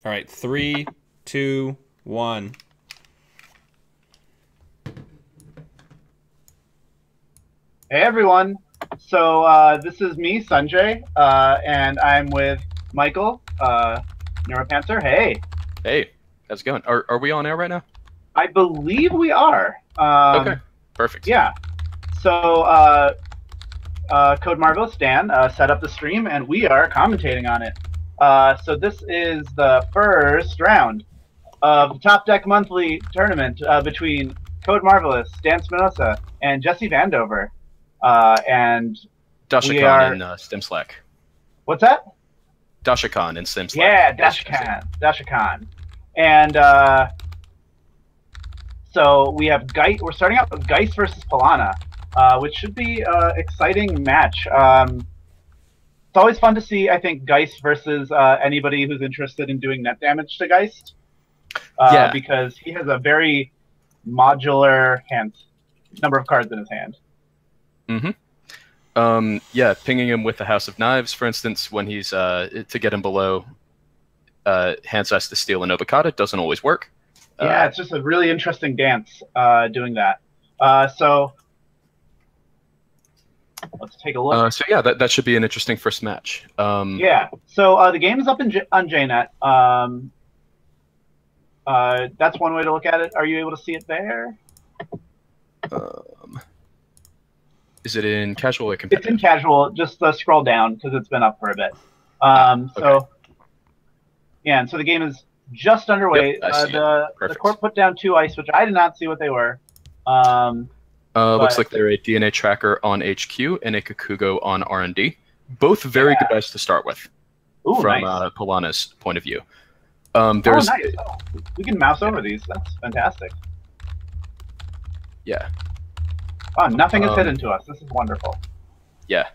All right, 3, 2, 1. Hey everyone. So this is me, Sanjay, and I'm with Michael, Neuropanther. Hey. Hey, how's it going? Are we on air right now? I believe we are. Okay, perfect. Yeah. So Codemarvelous Dan set up the stream, and we are commentating on it. So this is the first round of the Top Deck Monthly tournament between Codemarvelous, Dan Spinoza, and Jesse Vandover. And Dasha we Khan are... in Stem Slack. What's that? Dasha Khan in Stem Slack. Yeah, Dasha Khan. And so we have Geist. We're starting out with Geist versus Polana, which should be an exciting match. It's always fun to see, I think, Geist versus anybody who's interested in doing net damage to Geist. Yeah. Because he has a very modular number of cards in his hand. Mm-hmm. Yeah, pinging him with the House of Knives, for instance, when he's to get him below hand size to steal an Obokata doesn't always work. Yeah, it's just a really interesting dance doing that. So let's take a look. So yeah, that should be an interesting first match. Yeah. So the game is up on JNET. That's one way to look at it. Are you able to see it there? Is it in casual or competitive? It's in casual. Just scroll down because it's been up for a bit. Okay. So yeah, and so the game is just underway. Yep, the court put down 2 ice, which I did not see what they were. Looks like they're a DNA tracker on HQ and a Kakugo on R&D. Both very good ice to start with. Ooh, from nice. Polana's point of view. Nice. Oh, we can mouse over these. That's fantastic. Yeah. Oh, nothing is hidden to us. This is wonderful. Yeah.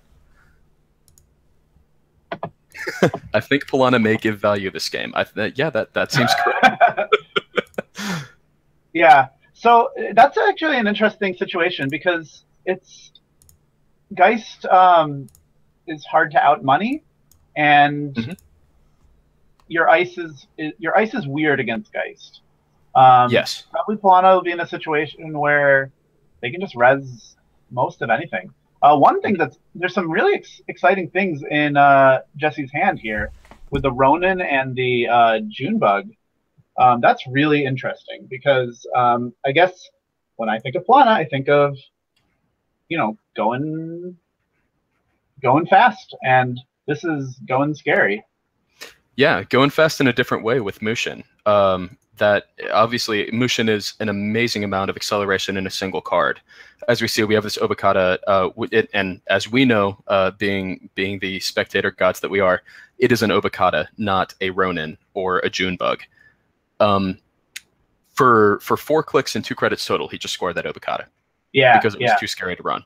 I think Polana may give value this game. Yeah, that seems correct. Yeah. So that's actually an interesting situation because Geist is hard to out money, and your ice is weird against Geist. Yes. Probably Polana will be in a situation where they can just res most of anything. One thing there's some really exciting things in Jesse's hand here with the Ronin and the Junebug. That's really interesting because I guess when I think of Polana, I think of going fast, and this is going scary. Yeah, going fast in a different way with Mushin. That obviously Mushin is an amazing amount of acceleration in a single card. As we see, we have this Obokata, and as we know, being the spectator gods that we are, it is an Obokata, not a Ronin or a Junebug. For 4 clicks and 2 credits total, he just scored that Obokata. Yeah, because it was too scary to run.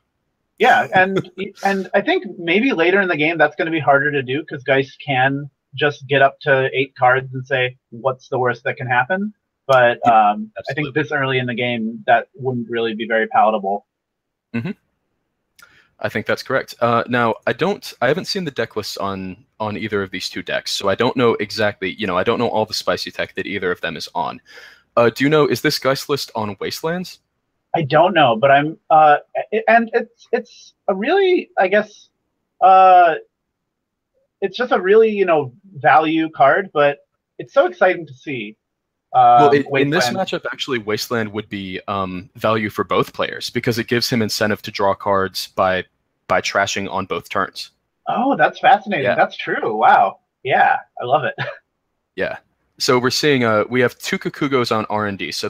Yeah, and I think maybe later in the game that's going to be harder to do because Geist can just get up to 8 cards and say, what's the worst that can happen? But I think this early in the game, that wouldn't really be very palatable. Mm-hmm. I think that's correct. Now, I haven't seen the deck lists on either of these 2 decks, so I don't know exactly, I don't know all the spicy tech that either of them is on. Do you know, is this Geist list on Wastelands? I don't know, but and it's a really, I guess, it's just a really, value card, but it's so exciting to see. Well, in this matchup, actually, Wasteland would be value for both players because it gives him incentive to draw cards by trashing on both turns. Oh, that's fascinating. Yeah. That's true. Wow. Yeah, I love it. Yeah. So we're seeing we have 2 Kakugos on R&D. So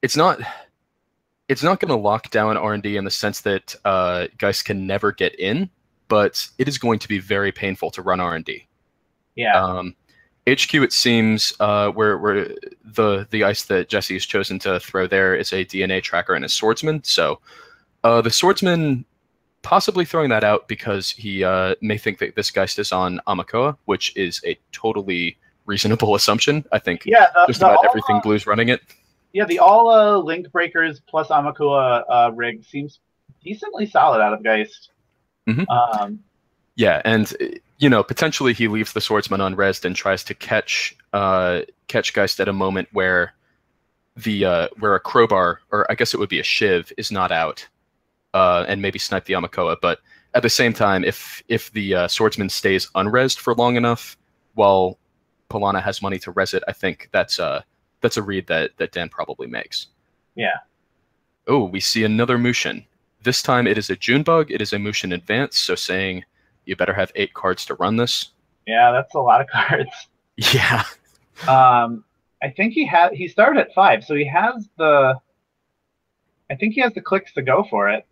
it's not going to lock down R&D in the sense that Geist can never get in, but it is going to be very painful to run R&D. Yeah. HQ, it seems, where the ice that Jesse has chosen to throw there is a DNA tracker and a swordsman. So the swordsman possibly throwing that out because he may think that this Geist is on Amakoa, which is a totally reasonable assumption. I think just about everything Blue's running it. Yeah, the all Link Breakers plus Amakua rig seems decently solid out of Geist. Mm-hmm. Yeah, and you know, potentially he leaves the swordsman unresed and tries to catch Geist at a moment where where a crowbar, or I guess it would be a shiv, is not out, and maybe snipe the Yamakoa. But at the same time, if the swordsman stays unresed for long enough while Polana has money to res it, I think that's a read that Dan probably makes. Yeah. Oh, we see another Mushin. This time it is a Junebug. It is a Mushin Advance, so saying you better have 8 cards to run this. Yeah, that's a lot of cards. Yeah. I think he started at 5, so he has the clicks to go for it.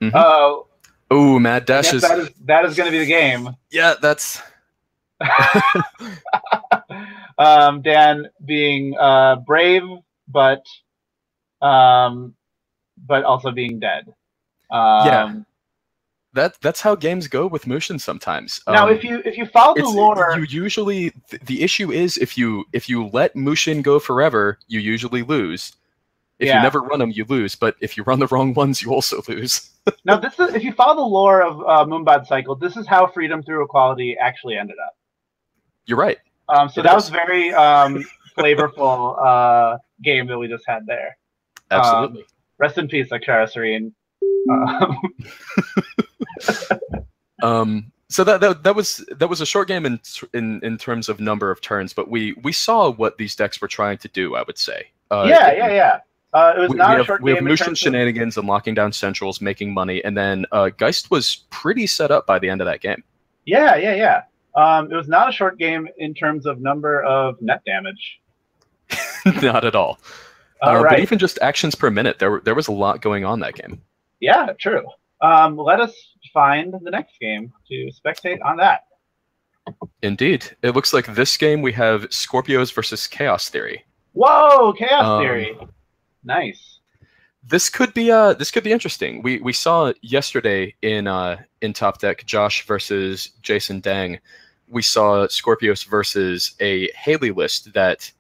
Mm-hmm. Oh. Oh, Mad Dash is that is going to be the game. Yeah, that's Dan being brave, but also being dead. Yeah. That's how games go with Mushin sometimes. Now, if you follow the lore, you usually the issue is if you let Mushin go forever, you usually lose. If you never run them, you lose. But if you run the wrong ones, you also lose. Now, this is if you follow the lore of Moonbod Cycle, this is how Freedom Through Equality actually ended up. You're right. So that was very flavorful game that we just had there. Absolutely. Rest in peace, Akshara Serene. So that was a short game in terms of number of turns, but we saw what these decks were trying to do, I would say. Yeah. It was not a short game. We have Mushin shenanigans and locking down centrals, making money, and then Geist was pretty set up by the end of that game. Yeah. It was not a short game in terms of number of net damage. Not at all. Right. But even just actions per minute, there was a lot going on that game. Yeah, true. Let us find the next game to spectate on that. Indeed. It looks like this game we have Scorpios versus Chaos Theory. Whoa, Chaos Theory. Nice. This could be interesting. We saw yesterday in Top Deck Josh versus Jason Dang. We saw Scorpios versus a Haley list that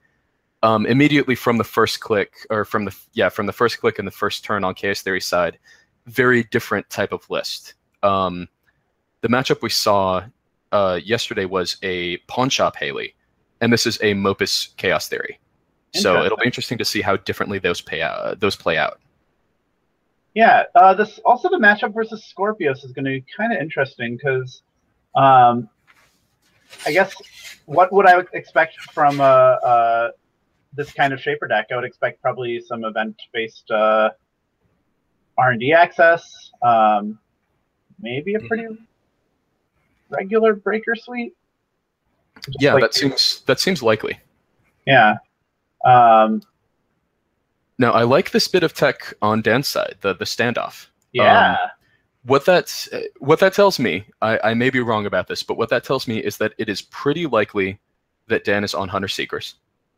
immediately from the first click, or from the first click and the first turn on Chaos Theory side, very different type of list. The matchup we saw yesterday was a Pawn Shop Haley, and this is a Mopus Chaos Theory. So it'll be interesting to see how differently those play out. Yeah, this also the matchup versus Scorpios is going to be kind of interesting because, I guess, what would I expect from this kind of Shaper deck? I would expect probably some event-based R&D access, maybe a pretty regular Breaker Suite. Yeah, that seems likely. Yeah. Now, I like this bit of tech on Dan's side, the standoff. Yeah. What that tells me, I may be wrong about this, but what that tells me is that it is pretty likely that Dan is on Hunter Seekers.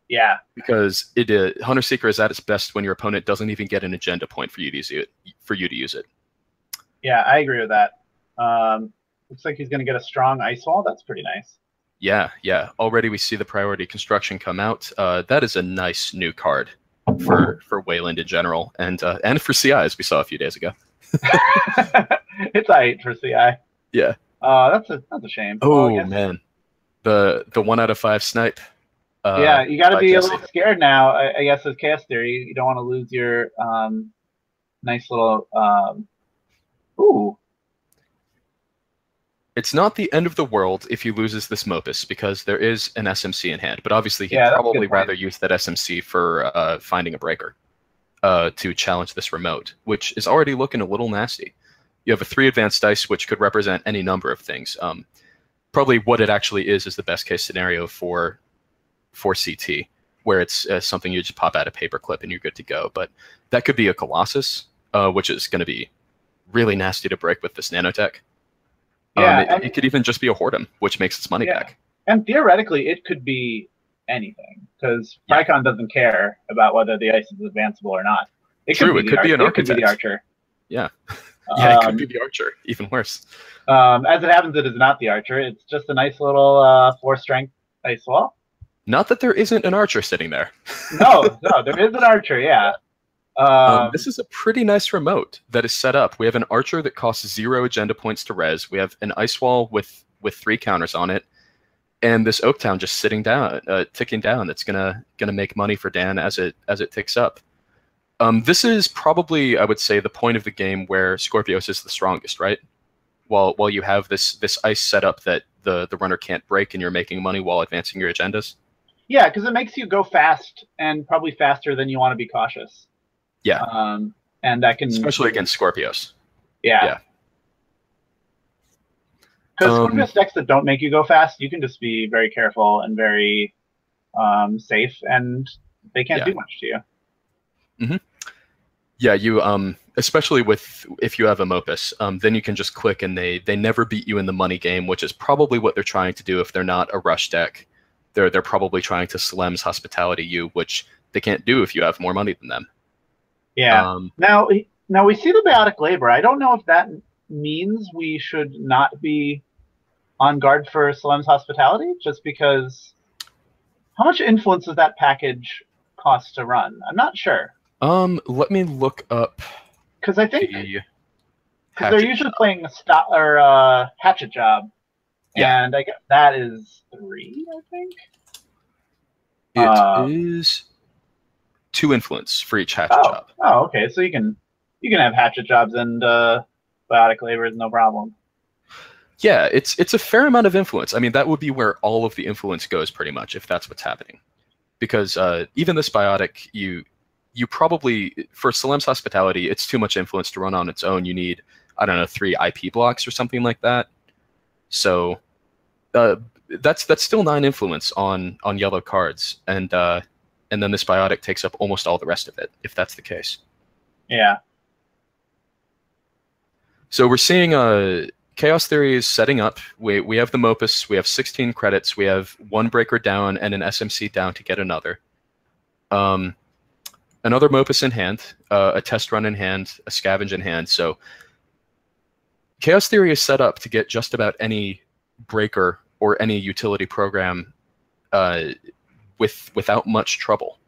Yeah. Because Hunter Seeker is at its best when your opponent doesn't even get an agenda point for you to use it. Yeah, I agree with that. Looks like he's going to get a strong Ice Wall. That's pretty nice. Yeah. Already we see the priority construction come out. That is a nice new card for Wayland in general, and for CI, as we saw a few days ago. It's alright for CI. Yeah. That's a shame. Oh man, the 1 out of 5 snipe. Yeah, you got to be a little scared now. I guess with Chaos Theory, you don't want to lose your nice little. Ooh. It's not the end of the world if he loses this Mopus, because there is an SMC in hand. But obviously, he'd probably rather use that SMC for finding a breaker to challenge this remote, which is already looking a little nasty. You have a 3 advanced dice, which could represent any number of things. Probably what it actually is the best case scenario for CT, where it's something you just pop out a paperclip and you're good to go. But that could be a Colossus, which is going to be really nasty to break with this nanotech. Yeah, it could even just be a Whoredom, which makes its money back. And theoretically, it could be anything, because Pycon doesn't care about whether the ice is advanceable or not. It could be an Architect. It could be the Archer. Yeah. It could be the Archer. Even worse. As it happens, it is not the Archer. It's just a nice little 4-strength ice wall. Not that there isn't an Archer sitting there. No, there is an Archer, yeah. This is a pretty nice remote that is set up. We have an Archer that costs 0 agenda points to res. We have an Ice Wall with with 3 counters on it, and this Oaktown just sitting down, ticking down. That's gonna make money for Dan as it ticks up. This is probably, I would say, the point of the game where Scorpios is the strongest, right? While you have this ice setup that the runner can't break, and you're making money while advancing your agendas. Yeah, because it makes you go fast, and probably faster than you want to be cautious. Yeah. And that can, especially against Scorpios. Yeah. Because Scorpios decks that don't make you go fast, you can just be very careful and very safe, and they can't do much to you. Mm-hmm. Yeah, you especially if you have a Mopus, then you can just click, and they never beat you in the money game, which is probably what they're trying to do. If they're not a rush deck, they're probably trying to Slem's Hospitality you, which they can't do if you have more money than them. Yeah. Now we see the Biotic Labor. I don't know if that means we should not be on guard for Slem's Hospitality, just because how much influence does that package cost to run? I'm not sure. Let me look up. Because I think they're usually playing a Hatchet Job, and I guess that is 3. I think it is 2 influence for each Hatchet Job. Oh, okay. So you can have Hatchet Jobs and Biotic Labors, no problem. Yeah, it's a fair amount of influence. I mean, that would be where all of the influence goes, pretty much, if that's what's happening. Because even this Biotic, you probably, for Slem's Hospitality, it's too much influence to run on its own. You need, I don't know, 3 IP blocks or something like that. So that's still 9 influence on yellow cards, and then this Biotic takes up almost all the rest of it, if that's the case. Yeah. So we're seeing Chaos Theory is setting up. We have the Mopus, we have 16 credits, we have 1 breaker down and an SMC down to get another. Another Mopus in hand, a test run in hand, a scavenge in hand. So Chaos Theory is set up to get just about any breaker or any utility program without much trouble.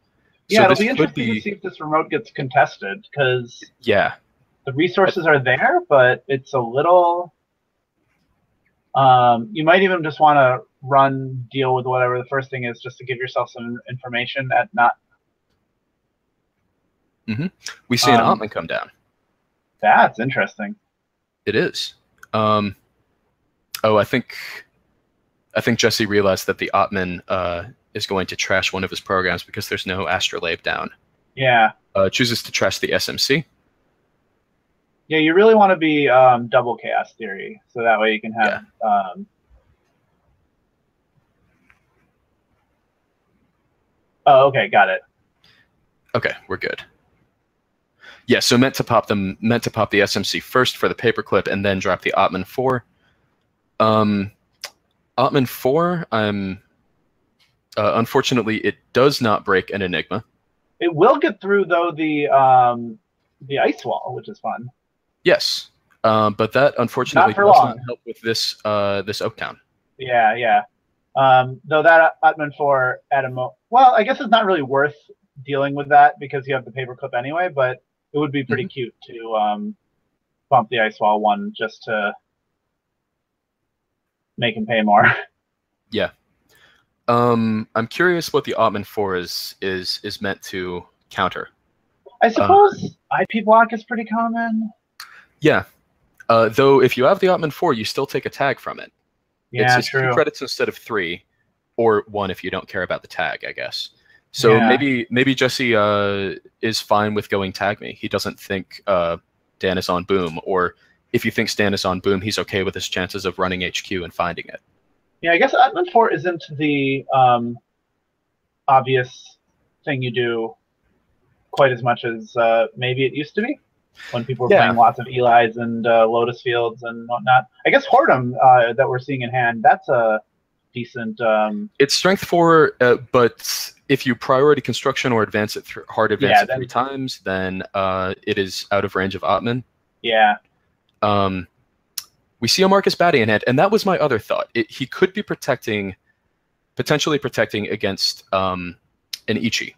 Yeah, so it'll be interesting to see if this remote gets contested, because the resources are there, but it's a little... you might even just want to deal with whatever the first thing is, just to give yourself some information at not... We see an Ottman come down. That's interesting. It is. Oh, I think Jesse realized that the Ottman is going to trash one of his programs because there's no Astrolabe down. Yeah. Chooses to trash the SMC. Yeah, you really want to be double Chaos Theory, so that way you can have... Oh, okay, got it. Okay, we're good. Yeah, so meant to pop the SMC first for the paperclip, and then drop the Ottman 4. Ottman 4, unfortunately, it does not break an Enigma. It will get through, though, the ice wall, which is fun. Yes, but that unfortunately does not help with this Oaktown. Yeah. Though that Ottman 4 well, I guess it's not really worth dealing with that because you have the paperclip anyway, but it would be pretty cute to bump the ice wall 1 just to make him pay more. Yeah. I'm curious what the Ottman 4 is meant to counter. I suppose IP block is pretty common. Yeah. Though if you have the Ottman 4, you still take a tag from it. Yeah, it's true. 2 credits instead of 3, or 1 if you don't care about the tag, I guess. So maybe Jesse is fine with going tag me. He doesn't think Dan is on boom, or if he thinks Dan is on boom, he's okay with his chances of running HQ and finding it. Yeah, I guess Ottman 4 isn't the obvious thing you do quite as much as maybe it used to be when people were playing lots of Eli's and Lotus Fields and whatnot. I guess Whoredom that we're seeing in hand, that's a decent... It's strength 4, but if you priority construction or advance it hard advance it 3 times, then it is out of range of Ottman. Yeah. We see a Marcus Batty in hand, and that was my other thought. He could be potentially protecting against an Ichi.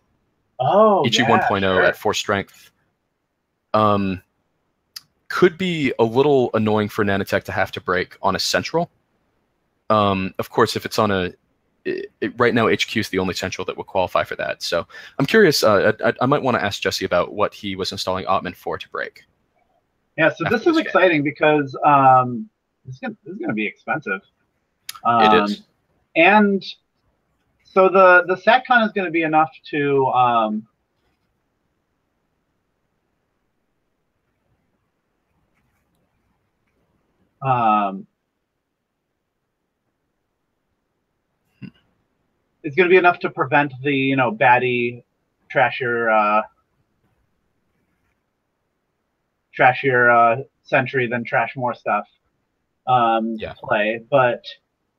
Oh, Ichi 1.0 at 4 strength. Could be a little annoying for Nanotech to have to break on a central. Of course, if it's on a right now, HQ is the only central that would qualify for that. So I'm curious. I might want to ask Jesse about what he was installing Ottman for to break. Yeah, so this is exciting because this is going to be expensive. It is. And so the SatCon is going to be enough to it's going to be enough to prevent the baddie trashier sentry than trash more stuff play. But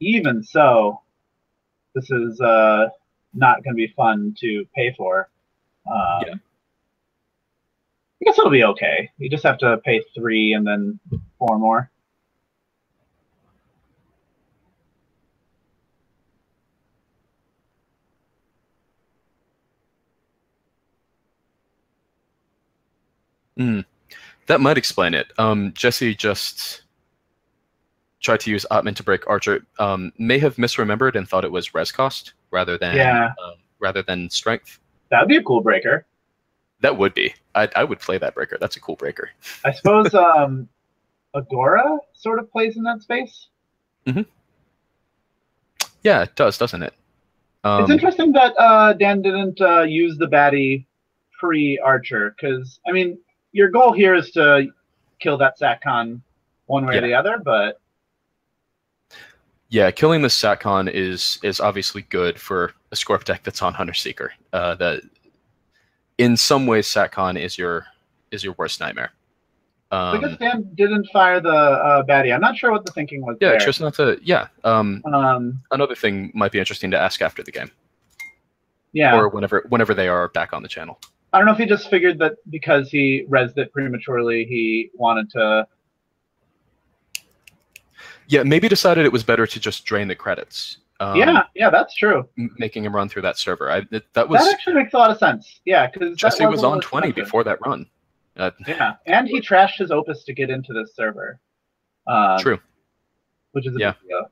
even so, this is not going to be fun to pay for. I guess it'll be okay. You just have to pay 3 and then 4 more. That might explain it. Jesse just tried to use Ottman to break Archer. May have misremembered and thought it was res cost rather than strength. That would be a cool breaker. That would be. I would play that breaker. That's a cool breaker. I suppose Agora sort of plays in that space. Mm-hmm. Yeah, it does, doesn't it? It's interesting that Dan didn't use the baddie pre-Archer, because, I mean, your goal here is to kill that SatCon one way or the other, but... Yeah, killing the SatCon is obviously good for a Scorp deck that's on Hunter Seeker. In some ways, SatCon is your worst nightmare. I guess Dan didn't fire the baddie. I'm not sure what the thinking was there. Yeah, just not to... Yeah. Another thing might be interesting to ask after the game. Yeah. Or whenever they are back on the channel. I don't know if he just figured that because he rezzed it prematurely, he wanted to... Yeah, maybe decided it was better to just drain the credits. Yeah, that's true. Making him run through that server. That actually makes a lot of sense. Yeah, because Jesse was on 20 before that run. Yeah, and he trashed his Opus to get into this server. True. Which is a big deal.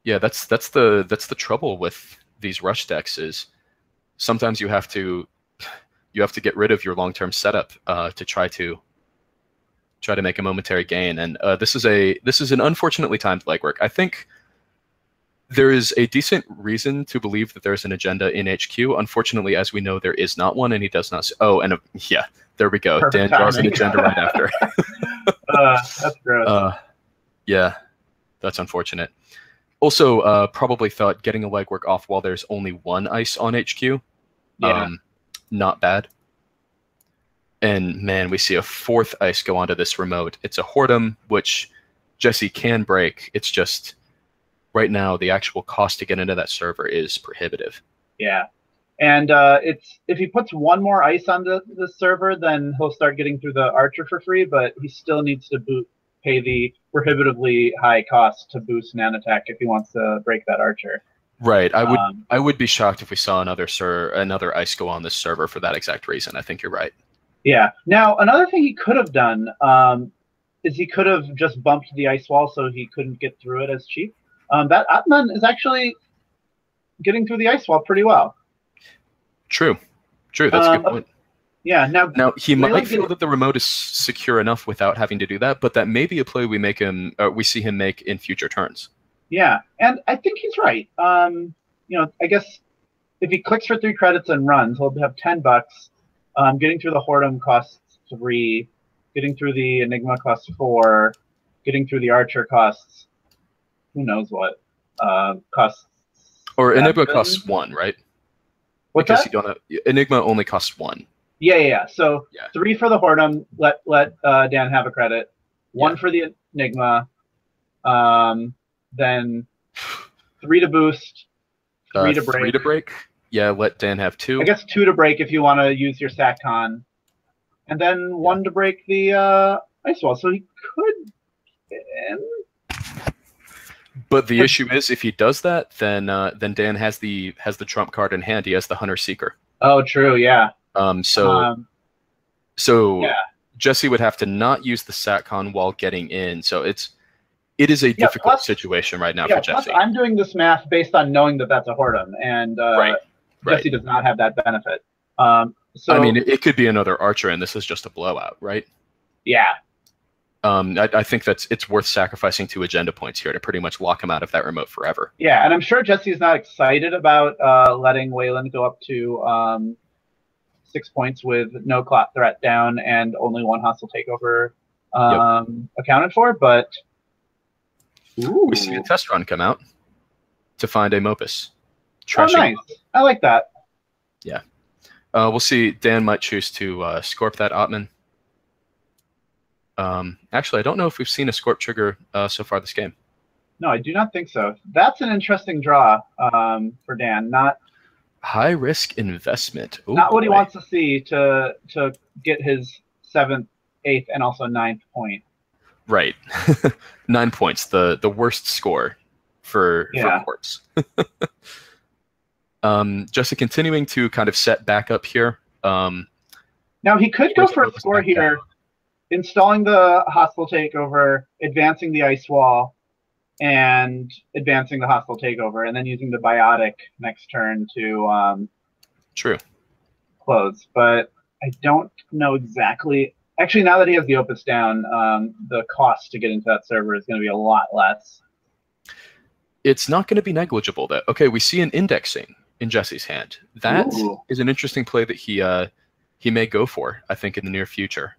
Yeah, that's the trouble with these rush decks is sometimes you have to get rid of your long-term setup to try to make a momentary gain, and this is an unfortunately timed legwork. I think there is a decent reason to believe that there's an agenda in HQ. Unfortunately, as we know, there is not one, and he does not. Yeah, there we go. Perfect Dan draws an agenda right after. That's gross. Yeah, that's unfortunate. Also, probably thought getting a legwork off while there's only 1 ice on HQ. Not bad. And man, we see a 4th ice go onto this remote. It's a Whoredom, which Jesse can break. It's just right now the actual cost to get into that server is prohibitive. Yeah, and if he puts 1 more ice on the server, then he'll start getting through the Archer for free. But he still needs to pay the prohibitively high cost to boost Nan attack if he wants to break that Archer. Right. I would be shocked if we saw another ice go on this server for that exact reason. I think you're right. Yeah. Now, another thing he could have done is he could have just bumped the ice wall so he couldn't get through it as cheap. That ADDON is actually getting through the ice wall pretty well. True. That's a good point. Yeah. Now he might feel that the remote is secure enough without having to do that, but that may be a play we see him make in future turns. Yeah, and I think he's right. I guess if he clicks for 3 credits and runs, he'll have $10. Getting through the Whoredom costs 3. Getting through the Enigma costs 4. Getting through the Archer costs who knows what. Costs. Or Enigma costs 1, right? What's because that? You don't have, Enigma only costs 1. Yeah. So 3 for the Whoredom. Let Dan have a credit. 1 for the Enigma. Then 3 to boost. 3 to break. 3 to break. Yeah, let Dan have 2. I guess 2 to break if you want to use your SatCon. And then 1 to break the ice wall. So he could. But the issue is, if he does that, then Dan has the trump card in hand. He has the Hunter Seeker. Oh, true. Yeah. So Jesse would have to not use the SatCon while getting in, so it is a difficult situation right now for Jesse. I'm doing this math based on knowing that that's a Whoredom, and Jesse does not have that benefit. So I mean, it could be another Archer, and this is just a blowout, right? Yeah. I think it's worth sacrificing 2 agenda points here to pretty much lock him out of that remote forever. Yeah, and I'm sure Jesse's not excited about letting Wayland go up to 6 points with no clot threat down and only 1 hostile takeover accounted for, but we see a test run come out to find a Mopus. Oh, nice. I like that. Yeah. We'll see. Dan might choose to Scorp that Ottman. Actually, I don't know if we've seen a Scorp trigger so far this game. No, I do not think so. That's an interesting draw for Dan. Not high risk investment. Ooh, not what he wants to see to get his 7th, 8th, and also 9th point. Right. 9 points, the worst score for Corpse. Jesse continuing to kind of set back up here. Now he could go for a score here, installing the hostile takeover, advancing the ice wall, and advancing the hostile takeover, and then using the biotic next turn to close. But I don't know exactly. Actually, now that he has the Opus down, the cost to get into that server is going to be a lot less. It's not going to be negligible, though. Okay, we see an indexing in Jesse's hand. That is an interesting play that he may go for, I think, in the near future.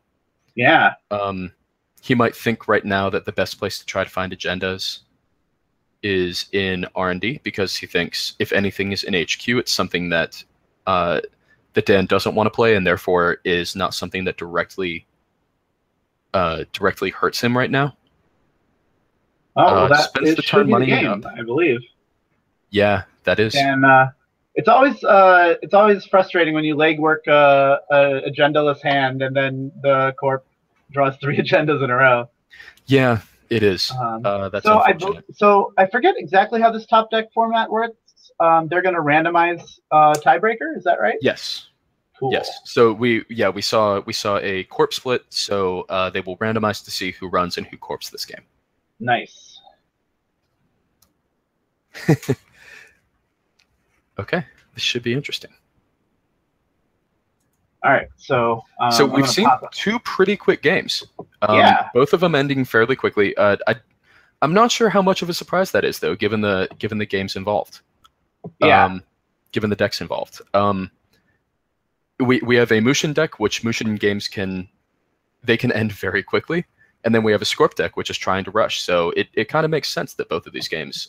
Yeah. He might think right now that the best place to try to find agendas is in R&D, because he thinks if anything is in HQ, it's something that that Dan doesn't want to play, and therefore is not something that directly hurts him right now. Oh, well, that spends the turn money game, I believe. Yeah, that is. And it's always frustrating when you legwork a agendaless hand and then the Corp draws 3 agendas in a row. Yeah, it is. That's so unfortunate. So I forget exactly how this top deck format works. They're going to randomize tiebreaker. Is that right? Yes. Cool. Yes. So we saw a Corp split. So they will randomize to see who runs and who Corps this game. Nice. Okay, this should be interesting. All right, so we've seen 2 pretty quick games. Both of them ending fairly quickly. I'm not sure how much of a surprise that is, though, given the games involved. Yeah. Given the decks involved. We have a Mushin deck, which Mushin games can end very quickly, and then we have a Scorp deck, which is trying to rush. So it kind of makes sense that both of these games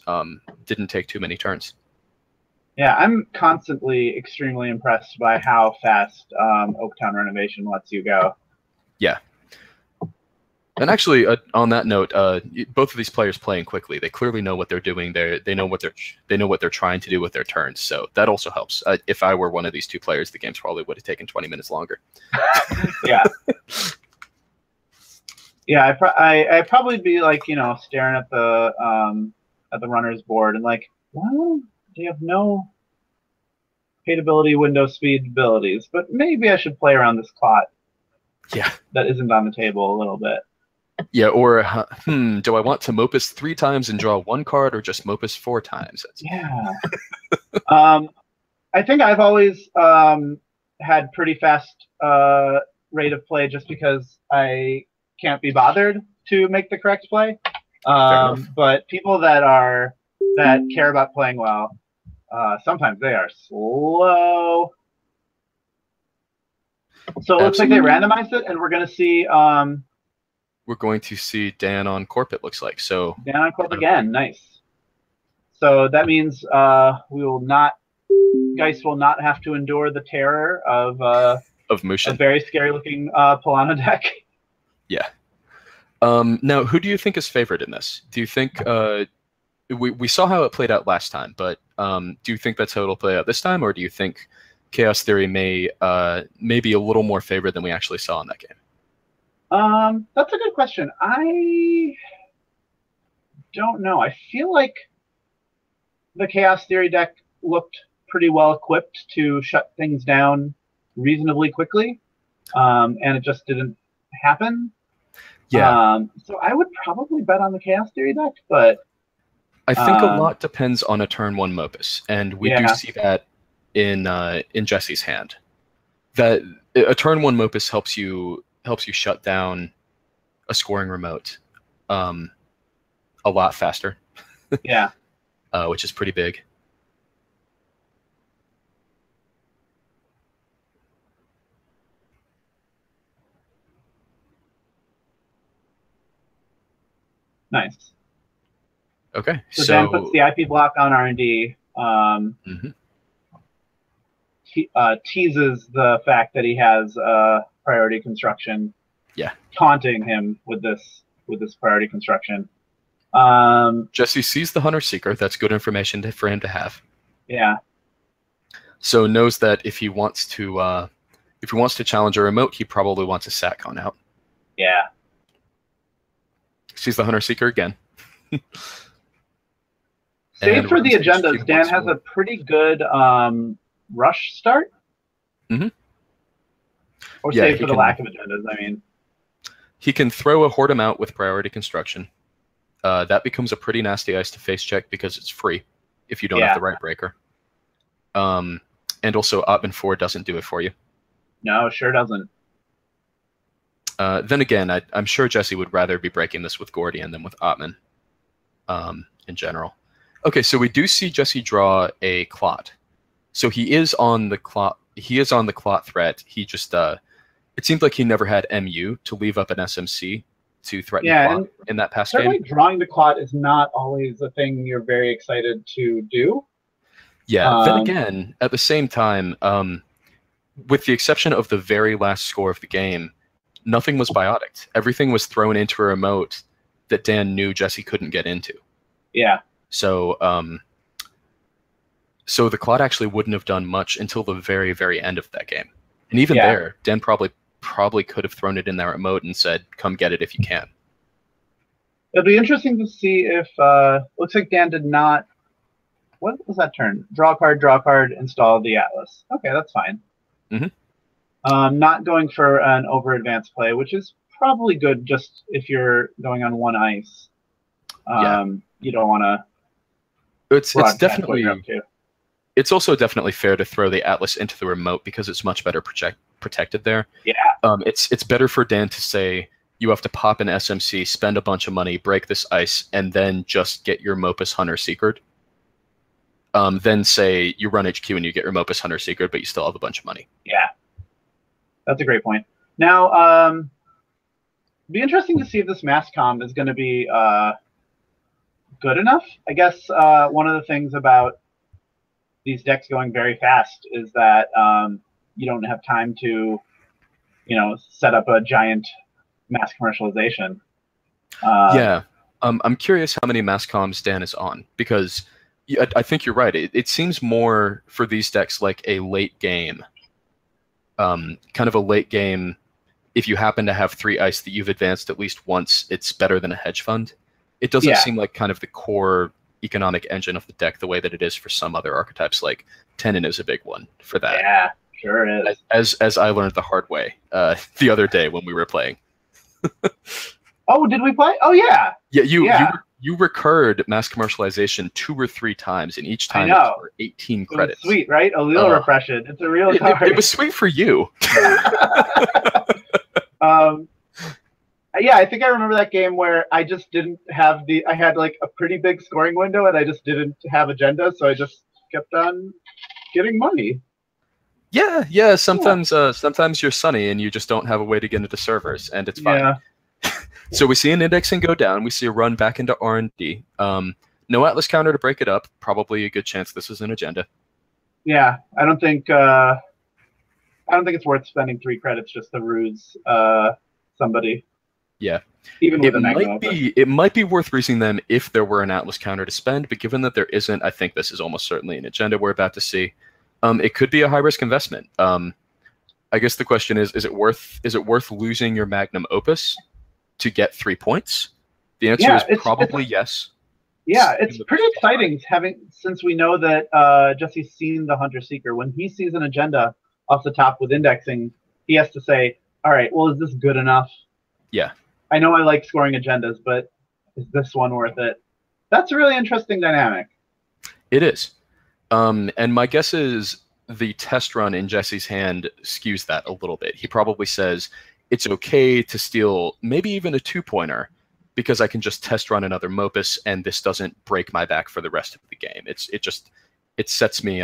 didn't take too many turns. Yeah, I'm constantly extremely impressed by how fast Oaktown Renovation lets you go. Yeah. And actually, on that note, both of these players playing quickly, they clearly know what they're doing. They know what they're trying to do with their turns. So that also helps. If I were one of these 2 players, the games probably would have taken 20 minutes longer. Yeah. Yeah, I'd probably be like, staring at the runner's board and like, well, they have no pateability, window speed abilities, but maybe I should play around this clot. Yeah. That isn't on the table a little bit. Yeah, or do I want to Mopus 3 times and draw 1 card, or just Mopus 4 times? Yeah. I think I've always had pretty fast rate of play just because I can't be bothered to make the correct play. But people that care about playing well, sometimes they are slow. So it looks like they randomized it, and we're going to see. We're going to see Dan on Corp. It looks like so. Dan on Corp again, nice. So that means we will not. Geist will not have to endure the terror of Mushin. A very scary-looking Polano deck. Yeah. Now, who do you think is favored in this? Do you think we saw how it played out last time, but do you think that's how it'll play out this time, or do you think Chaos Theory may be a little more favored than we actually saw in that game? That's a good question. I don't know. I feel like the Chaos Theory deck looked pretty well equipped to shut things down reasonably quickly, and it just didn't happen. Yeah. So I would probably bet on the Chaos Theory deck, but I think a lot depends on a turn 1 Mopus, and we do see that in Jesse's hand. That a turn 1 Mopus helps you shut down a scoring remote a lot faster. Yeah. Which is pretty big. Nice. Okay, so Dan puts the IP block on R&D. Teases the fact that he has priority construction. Yeah. Taunting him with this priority construction. Jesse sees the Hunter Seeker. That's good information for him to have. Yeah. So knows that if he wants to challenge a remote, he probably wants a SatCon out. Yeah. Sees the Hunter Seeker again. Save for the agendas. Dan has a pretty good rush start. Or save for the lack of agendas, I mean. He can throw a Hordem out with priority construction. That becomes a pretty nasty ice to face check because it's free if you don't have the right breaker. And also Ottman 4 doesn't do it for you. No, sure doesn't. Then again, I'm sure Jesse would rather be breaking this with Gordian than with Ottman in general. Okay, so we do see Jesse draw a Clot. So he is on the Clot. He is on the Clot threat. He just it seemed like he never had MU to leave up an SMC to threaten Clot in that past game. Drawing the Clot is not always a thing you're very excited to do. Yeah. Then again, at the same time, with the exception of the very last score of the game, nothing was biotic. Everything was thrown into a remote that Dan knew Jesse couldn't get into. Yeah. So, so the Clot actually wouldn't have done much until the very, very end of that game. And even there, Dan probably could have thrown it in that remote and said, "Come get it if you can." It'll be interesting to see if looks like Dan did not. What was that turn? Draw card, install the Atlas. Okay, that's fine. Not going for an over advanced play, which is probably good just if you're going on 1 ice. You don't want to. It's definitely. It's also definitely fair to throw the Atlas into the remote because it's much better protected there. Yeah. It's better for Dan to say you have to pop an SMC, spend a bunch of money, break this ice, and then just get your Mopus Hunter Seekered. Then say you run HQ and you get your Mopus Hunter Seekered, but you still have a bunch of money. Yeah. That's a great point. Now, it'd be interesting to see if this Masscom is going to be good enough. I guess one of the things about these decks going very fast is that you don't have time to, set up a giant mass commercialization. I'm curious how many Masscoms Dan is on, because I think you're right. It seems more for these decks like a late game, kind of a late game. If you happen to have 3 ice that you've advanced at least once, it's better than a hedge fund. It doesn't seem like kind of the core economic engine of the deck the way that it is for some other archetypes. Like Tenon is a big one for that. Yeah, sure is. As I learned the hard way the other day when we were playing. Oh, did we play? Oh, yeah. Yeah, you recurred mass commercialization 2 or 3 times, and each time it was for 18 credits. Sweet, right? Allele repression. It's a real card. It was sweet for you. Yeah, I think I remember that game where I just didn't have I had like a pretty big scoring window and I just didn't have agenda, so I just kept on getting money. Yeah. Sometimes you're Sunny and you just don't have a way to get into servers, and it's fine. Yeah. So we see an indexing go down. We see a run back into R&D. No Atlas counter to break it up. Probably a good chance this is an agenda. Yeah, I don't think it's worth spending 3 credits just to ruse somebody. Yeah. Even with it might be worth reusing them if there were an Atlas counter to spend, but given that there isn't, I think this is almost certainly an agenda we're about to see. It could be a high risk investment. I guess the question is it worth losing your magnum opus to get 3 points? The answer is probably yes. Yeah, it's pretty exciting since we know that Jesse's seen the Hunter Seeker. When he sees an agenda off the top with indexing, he has to say, all right, well, is this good enough? Yeah. I know I like scoring agendas, but is this one worth it? That's a really interesting dynamic. It is. And my guess is the test run in Jesse's hand skews that a little bit. He probably says it's okay to steal maybe even a 2-pointer because I can just test run another Mopus and this doesn't break my back for the rest of the game. It sets me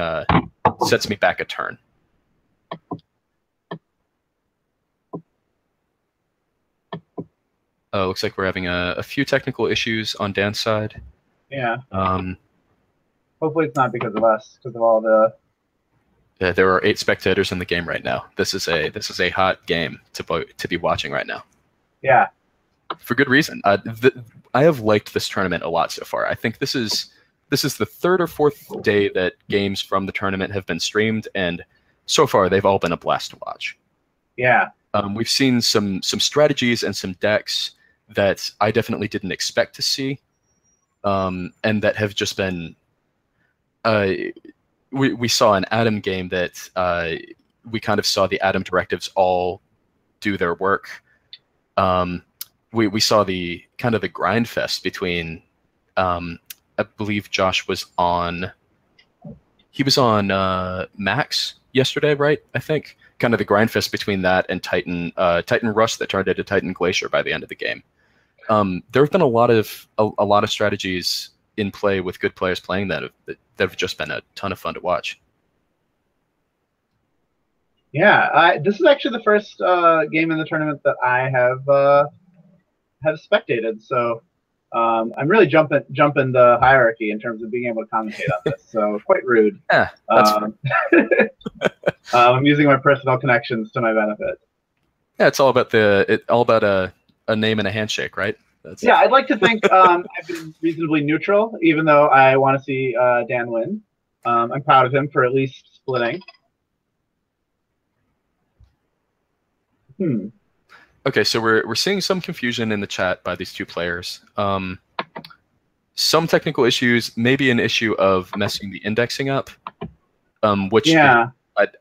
back a turn. Looks like we're having a few technical issues on Dan's side. Yeah. Hopefully it's not because of us, because of all the. There are 8 spectators in the game right now. This is a hot game to be watching right now. Yeah. For good reason. I have liked this tournament a lot so far. I think this is the 3rd or 4th day that games from the tournament have been streamed, and so far they've all been a blast to watch. Yeah. We've seen some strategies and some decks that I definitely didn't expect to see, and that have just been. We saw an ADDON game that we kind of saw the ADDON directives all do their work. We saw the kind of the grind fest between. I believe Josh was on. He was on Max yesterday, right? I think kind of the grind fest between that and Titan Rust that turned into Titan Glacier by the end of the game. There have been a lot of strategies in play with good players playing that have just been a ton of fun to watch. Yeah, this is actually the first game in the tournament that I have spectated, so I'm really jumping the hierarchy in terms of being able to commentate on this. So quite rude. Yeah, that's I'm using my personal connections to my benefit. Yeah, it's all about a name and a handshake, right? Yeah, I'd like to think I've been reasonably neutral, even though I want to see Dan win. I'm proud of him for at least splitting. Okay, so we're seeing some confusion in the chat by these two players. Some technical issues, maybe an issue of messing the indexing up, which yeah.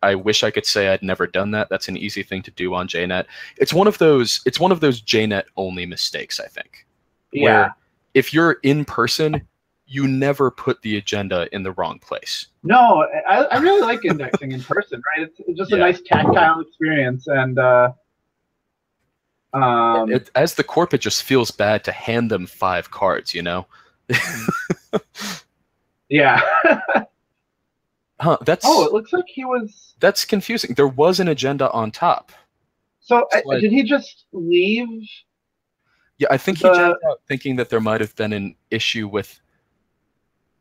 I wish I could say I'd never done that. That's an easy thing to do on JNET. It's one of those JNET only mistakes, I think. Yeah. Where if you're in person, you never put the agenda in the wrong place. No, I really like indexing in person, right? It's just a nice tactile experience, and as the corp, it just feels bad to hand them 5 cards, you know? Yeah. Huh, it looks like he was. That's confusing. There was an agenda on top. So did he just leave? Yeah, I think he jumped out thinking that there might have been an issue with.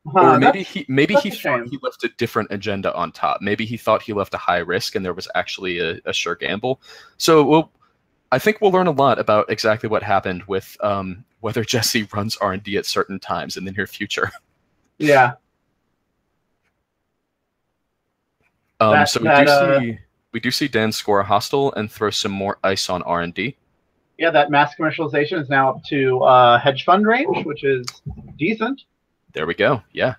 Or maybe he thought he left a different agenda on top. Maybe he thought he left a high risk and there was actually a sure gamble. So I think we'll learn a lot about exactly what happened with whether Jesse runs R&D at certain times in the near future. Yeah. We do see Dan score a hostile and throw some more ice on R&D. Yeah, that mass commercialization is now up to hedge fund range, which is decent. There we go. Yeah.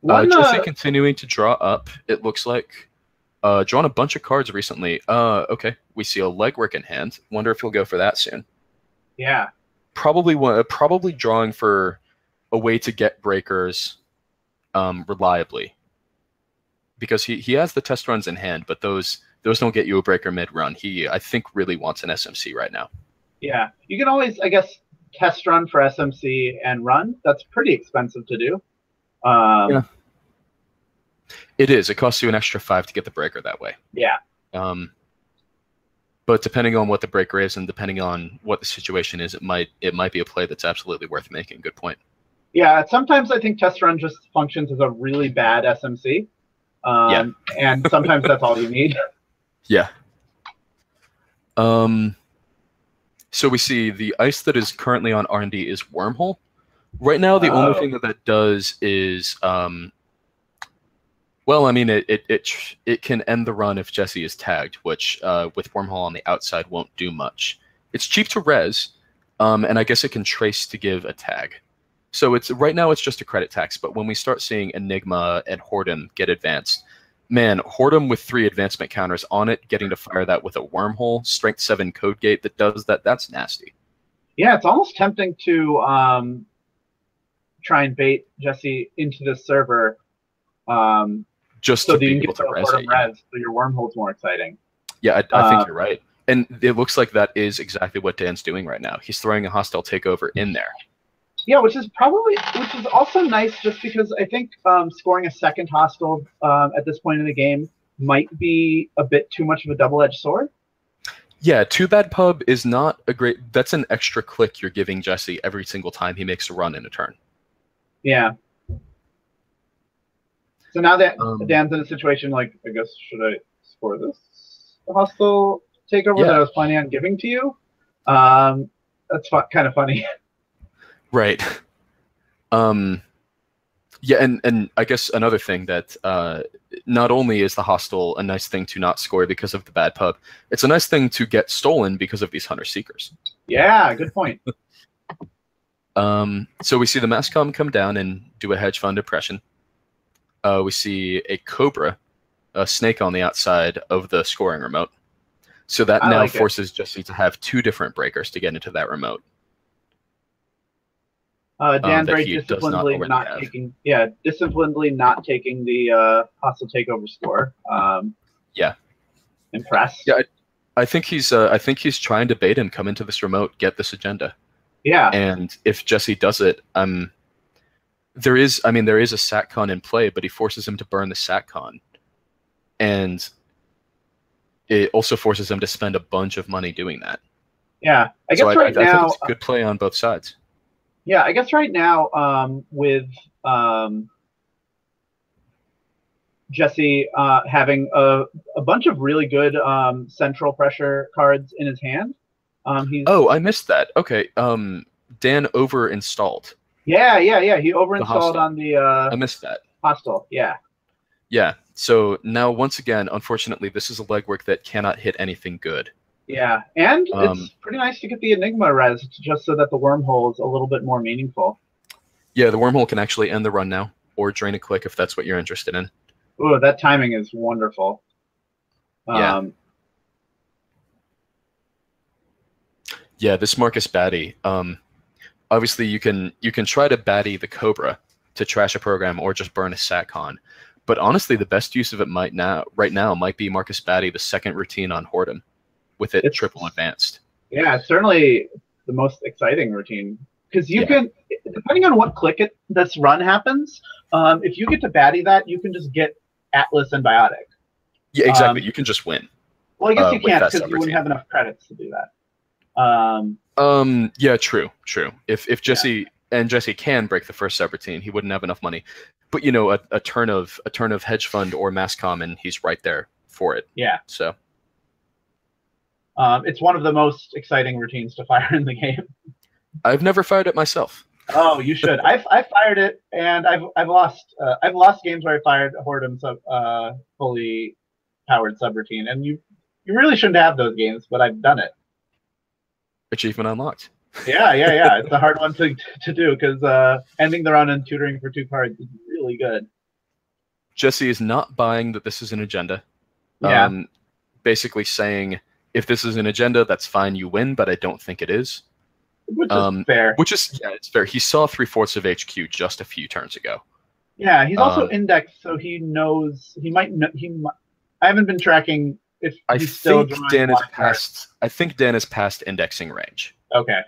Jesse continuing to draw up, it looks like. Drawn a bunch of cards recently. Okay. We see a legwork in hand. Wonder if he'll go for that soon. Yeah. Probably drawing for a way to get breakers reliably. Because he has the test runs in hand, but those don't get you a breaker mid-run. He, I think, really wants an SMC right now. Yeah. You can always, I guess, test run for SMC and run. That's pretty expensive to do. Yeah. It is. It costs you an extra 5 to get the breaker that way. Yeah. But depending on what the breaker is and depending on what the situation is, it might be a play that's absolutely worth making. Good point. Yeah. Sometimes I think test run just functions as a really bad SMC. And sometimes that's all you need. Yeah. So we see the ice that is currently on R&D is Wormhole. Right now, the only thing that does is, well, I mean, it can end the run if Jesse is tagged, which with Wormhole on the outside won't do much. It's cheap to res, and I guess it can trace to give a tag. So right now it's just a credit tax, but when we start seeing Enigma and Horden get advanced, man, Whoredom with 3 advancement counters on it, getting to fire that with a wormhole, strength 7 code gate that does that, that's nasty. Yeah, it's almost tempting to try and bait Jesse into this server. Just so to that you be can able get to res it. res, so your wormhole's more exciting. Yeah, I think you're right. And it looks like that is exactly what Dan's doing right now. He's throwing a hostile takeover in there. Yeah, which is also nice, just because I think scoring a second hostile at this point in the game might be a bit too much of a double-edged sword. Yeah, 2 bad pub is not a great. That's an extra click you're giving Jesse every single time he makes a run in a turn. Yeah. So now that Dan's in a situation like, I guess, should I score this hostile takeover that I was planning on giving to you? That's kind of funny. Right. Yeah, and I guess another thing that not only is the hostile a nice thing to not score because of the bad pub, it's a nice thing to get stolen because of these hunter seekers. Yeah, good point. So we see the Mascom come down and do a hedge fund impression. We see a Cobra, a snake on the outside of the scoring remote. So that now forces Jesse to have 2 different breakers to get into that remote. Dan very disciplinedly disciplinedly not taking the hostile takeover score. Yeah. Impressed. Yeah, I think he's trying to bait him come into this remote, get this agenda. Yeah. And if Jesse does it, there is a SatCon in play, but he forces him to burn the SatCon. And it also forces him to spend a bunch of money doing that. Yeah. I guess I think it's a good play on both sides. Yeah, I guess right now with Jesse having a bunch of really good central pressure cards in his hand. Oh, I missed that. Okay. Dan over-installed. Yeah. He over-installed on the I missed that. hostile, yeah. Yeah. So now, once again, unfortunately, this is a legwork that cannot hit anything good. Yeah, and it's pretty nice to get the Enigma res just so that the wormhole is a little bit more meaningful. Yeah, the wormhole can actually end the run now, or drain a click if that's what you're interested in. Ooh, that timing is wonderful. Yeah. Yeah, this Marcus Batty. Obviously, you can try to Batty the Cobra to trash a program or just burn a SatCon. But honestly, the best use of it right now might be Marcus Batty the second routine on Whoredom, with it's triple advanced. Yeah, it's certainly the most exciting routine, because you can, depending on what click this run happens, if you get to Batty that, you can just get Atlas and Biotic. Yeah, exactly. You can just win. Well, I guess you can't, because you wouldn't have enough credits to do that. Yeah, true. If Jesse and Jesse can break the first subroutine, he wouldn't have enough money. But you know, a turn of hedge fund or Mascom, and he's right there for it. Yeah. So. It's one of the most exciting routines to fire in the game. I've never fired it myself. Oh, you should. I've fired it, and I've lost games where I fired a Whoredom fully powered subroutine, and you really shouldn't have those games, but I've done it. Achievement unlocked. Yeah. It's a hard one to do, because ending the run and tutoring for 2 cards is really good. Jesse is not buying that this is an agenda. Yeah. Basically saying, if this is an agenda, that's fine, you win, but I don't think it is. Which is fair. It's fair. He saw 3/4 of HQ just a few turns ago. Yeah, he's also indexed, so he knows I haven't been tracking if he's still Dan is past. I think Dan is past indexing range. Okay.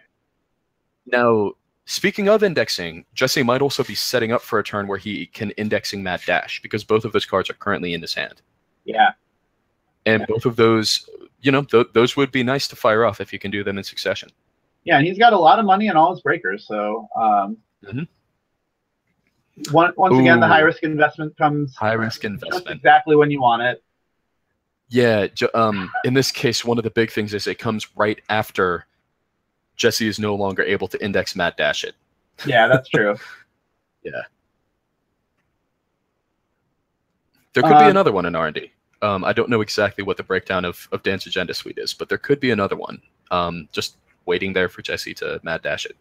Now, speaking of indexing, Jesse might also be setting up for a turn where he can indexing Mad Dash, because both of those cards are currently in his hand. Yeah. And both of those, those would be nice to fire off if you can do them in succession. Yeah, and he's got a lot of money on all his breakers, so once again, the high-risk investment comes high-risk investment just exactly when you want it. Yeah, in this case, one of the big things is it comes right after Jesse is no longer able to index Mad Dash it. Yeah, that's true. Yeah. There could be another one in R&D. I don't know exactly what the breakdown of Dan's agenda suite is, but there could be another one. Just waiting there for Jesse to Mad Dash it.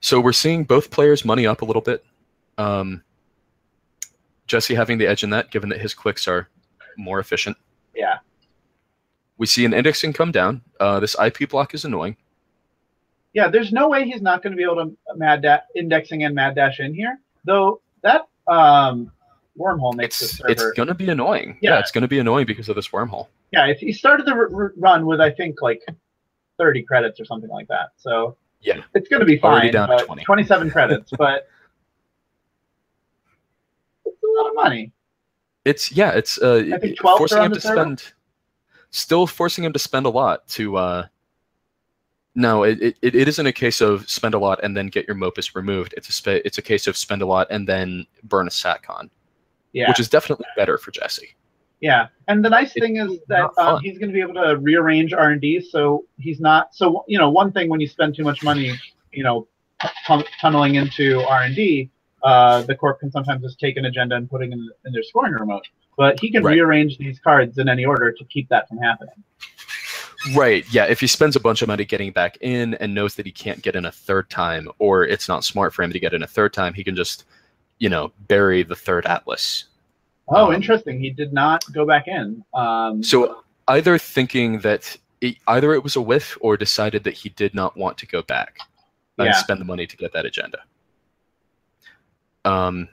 So we're seeing both players money up a little bit. Jesse having the edge in that, given that his clicks are more efficient. Yeah. We see an indexing come down. This IP block is annoying. Yeah, there's no way he's not going to be able to indexing and mad dash in here. Though that wormhole makes the server... It's going to be annoying. Yeah, it's going to be annoying because of this wormhole. Yeah, if he started the run with, I think, like 30 credits or something like that. So yeah, it's going to be fine. Already down to 20. 27 credits, but it's a lot of money. It's I think 12 forcing him to spend, still forcing him to spend a lot to. No, it isn't a case of spend a lot and then get your Mopus removed. It's a case of spend a lot and then burn a SatCon, which is definitely better for Jesse. Yeah, and the nice thing is that he's going to be able to rearrange R&D, so he's not. So one thing when you spend too much money, tunneling into R&D, the corp can sometimes just take an agenda and put it in their scoring remote. But he can rearrange these cards in any order to keep that from happening. Right, yeah, if he spends a bunch of money getting back in and knows that he can't get in a third time, or it's not smart for him to get in a third time, he can just, bury the third Atlas. Oh, interesting. He did not go back in. So either thinking that either it was a whiff or decided that he did not want to go back and spend the money to get that agenda. And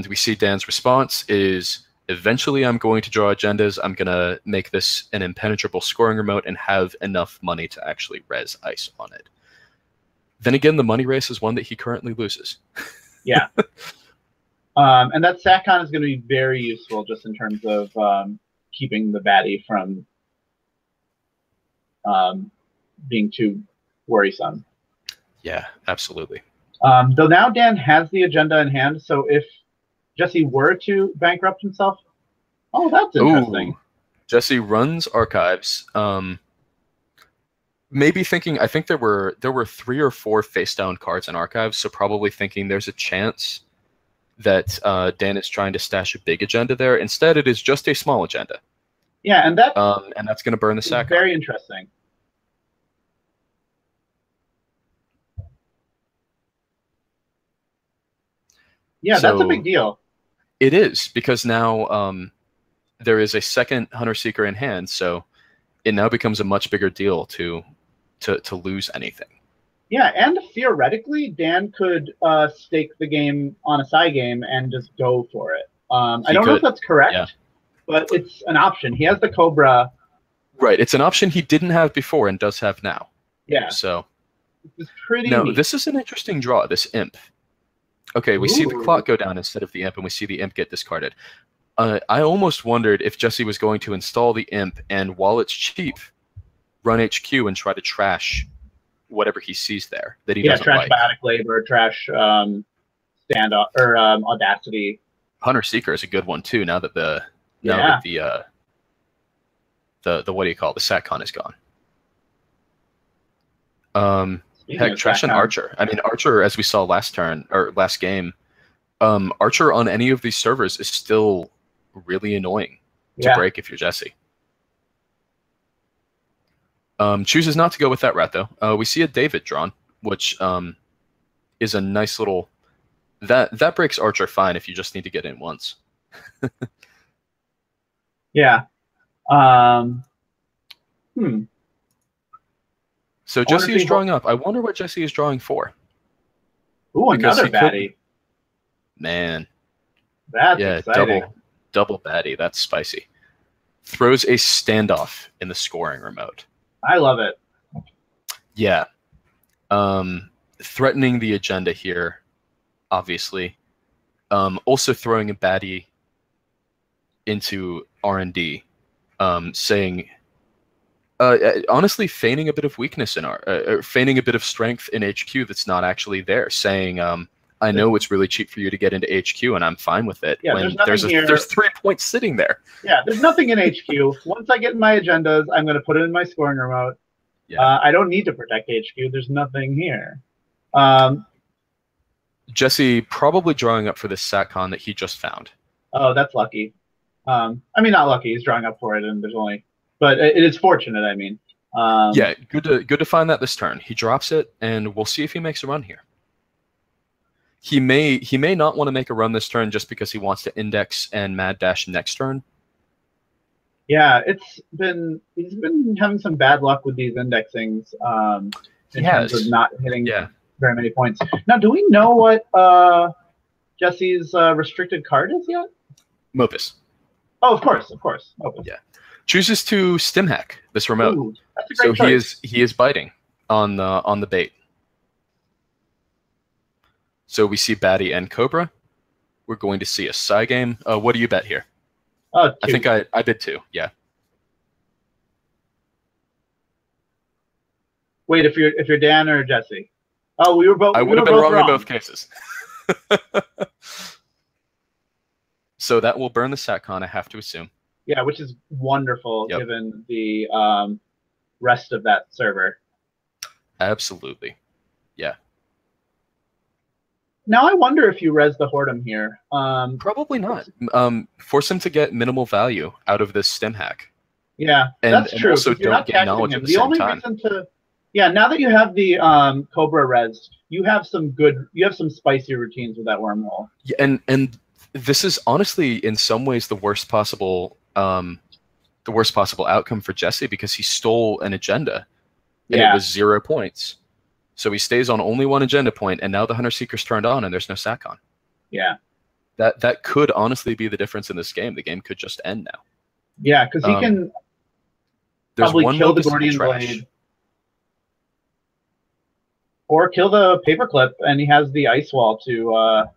we see Dan's response is, eventually I'm going to draw agendas. I'm going to make this an impenetrable scoring remote and have enough money to actually res ice on it. Then again, the money race is one that he currently loses. Yeah. And that SatCon is going to be very useful just in terms of keeping the baddie from being too worrisome. Yeah, absolutely. Though now Dan has the agenda in hand, so if Jesse were to bankrupt himself, oh, that's interesting. Ooh, Jesse runs archives. Maybe thinking, I think there were 3 or 4 face down cards in archives, so probably thinking there's a chance that Dan is trying to stash a big agenda there. Instead, it is just a small agenda. Yeah, and that's going to burn the sack. Very interesting. Yeah, so, that's a big deal. It is, because now there is a second Hunter Seeker in hand, so it now becomes a much bigger deal to lose anything. Yeah, and theoretically, Dan could stake the game on a side game and just go for it. I don't know if that's correct, but it's an option. He has the Cobra. Right, it's an option he didn't have before and does have now. Yeah. So it's pretty neat. This is an interesting draw, this Imp. Okay, we see the clock go down instead of the Imp, and we see the Imp get discarded. I almost wondered if Jesse was going to install the Imp and, while it's cheap, run HQ and try to trash whatever he sees there that he doesn't like. Yeah, trash Biotic Labor, trash Standoff or Audacity. Hunter Seeker is a good one too. Now that the what do you call it? The SatCon is gone. Heck, trash and Archer. I mean, Archer, as we saw last game, Archer on any of these servers is still really annoying to break if you're Jesse. Chooses not to go with that route, though. We see a David drawn, which is a nice little... That breaks Archer fine if you just need to get in once. Yeah. So Jesse is drawing up. I wonder what Jesse is drawing for. Ooh, another baddie. Man. That's exciting. Double baddie. That's spicy. Throws a standoff in the scoring remote. I love it. Yeah. Threatening the agenda here, obviously. Also throwing a baddie into R&D, saying... honestly, feigning a bit of weakness in feigning a bit of strength in HQ that's not actually there. Saying, "I know it's really cheap for you to get into HQ, and I'm fine with it." Yeah, when there's 3 points sitting there. Yeah, there's nothing in HQ. Once I get in my agendas, I'm going to put it in my scoring remote. Yeah. I don't need to protect HQ. There's nothing here. Jesse probably drawing up for this SatCon that he just found. Oh, that's lucky. I mean, not lucky. He's drawing up for it, and there's only. But it is fortunate, I mean. Yeah, good to find that this turn. He drops it, and we'll see if he makes a run here. He may not want to make a run this turn just because he wants to index and mad dash next turn. Yeah, he's been having some bad luck with these indexings in terms of not hitting very many points. Now, do we know what Jesse's restricted card is yet? Mopus. Oh, of course. Mopus. Yeah. Chooses to stim hack this remote. Ooh, that's a great choice. he is biting on the bait. So we see Batty and Cobra. We're going to see a Psy game. What do you bet here? Oh, 2. I think I bid 2. Yeah. Wait, if you're Dan or Jesse. Oh, we were both. I would have been wrong in both cases. So that will burn the SatCon, I have to assume. Yeah, which is wonderful given the rest of that server. Absolutely. Yeah. Now I wonder if you res the Hordem here. Probably not. Force him to get minimal value out of this stim hack. Yeah, that's true. Also don't get knowledge at the same time. Reason to, now that you have the Cobra res, you have some spicy routines with that wormhole. Yeah, and this is honestly in some ways the worst possible outcome for Jesse because he stole an agenda and it was 0 points. So he stays on only 1 agenda point, and now the Hunter Seeker's turned on, and there's no SatCon. Yeah, that could honestly be the difference in this game. The game could just end now. Yeah, because he can probably kill the Gordian Blade, or kill the Paperclip, and he has the Ice Wall to.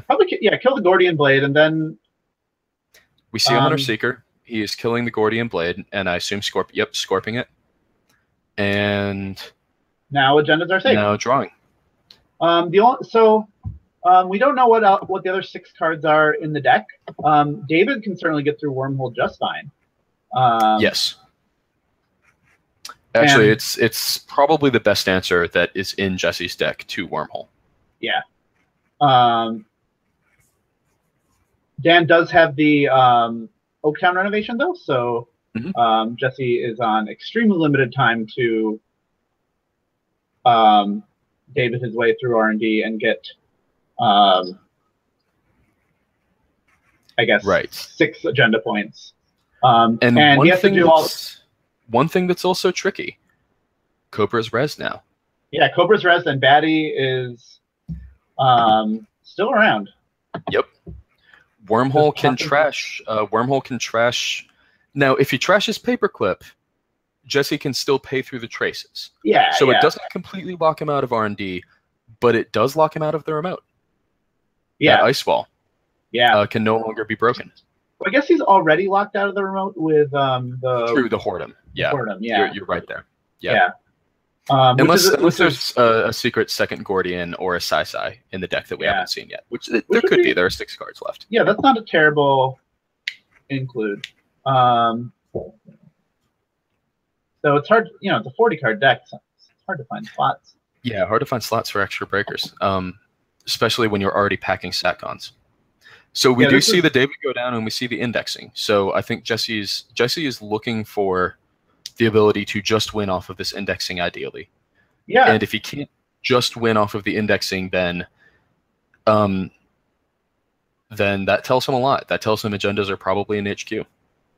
Probably kill the Gordian Blade, and then we see a Hunter Seeker. He is killing the Gordian Blade, and I assume scorping it. And now agendas are safe. Now drawing. We don't know what the other 6 cards are in the deck. David can certainly get through Wormhole just fine. Yes. Actually, it's probably the best answer that is in Jesse's deck to Wormhole. Yeah. Dan does have the Oaktown renovation though, so. Jesse is on extremely limited time to David his way through R&D and get, I guess, 6 agenda points. And he has to do one thing that's also tricky. Cobra's res now. Yeah, Cobra's res, and Batty is still around. Yep. Wormhole can trash. Wormhole can trash. Now, if he trashes Paperclip, Jesse can still pay through the traces. Yeah. So it doesn't completely lock him out of R&D, but it does lock him out of the remote. Yeah. That Ice Wall. Yeah. Can no longer be broken. Well, I guess he's already locked out of the remote with the Hordem. Yeah. Hordem, yeah. You're right there. Yeah. Unless there's a secret second Gordian or a Sai in the deck that we haven't seen yet, which there could be. There are 6 cards left. Yeah, that's not a terrible include. So it's hard, it's a 40 card deck, so it's hard to find slots. Yeah, hard to find slots for extra breakers, especially when you're already packing SatCons. So we do see the David go down, and we see the indexing. So I think Jesse is looking for the ability to just win off of this indexing, ideally. Yeah. And if he can't just win off of the indexing, then that tells him a lot. That tells him agendas are probably in HQ,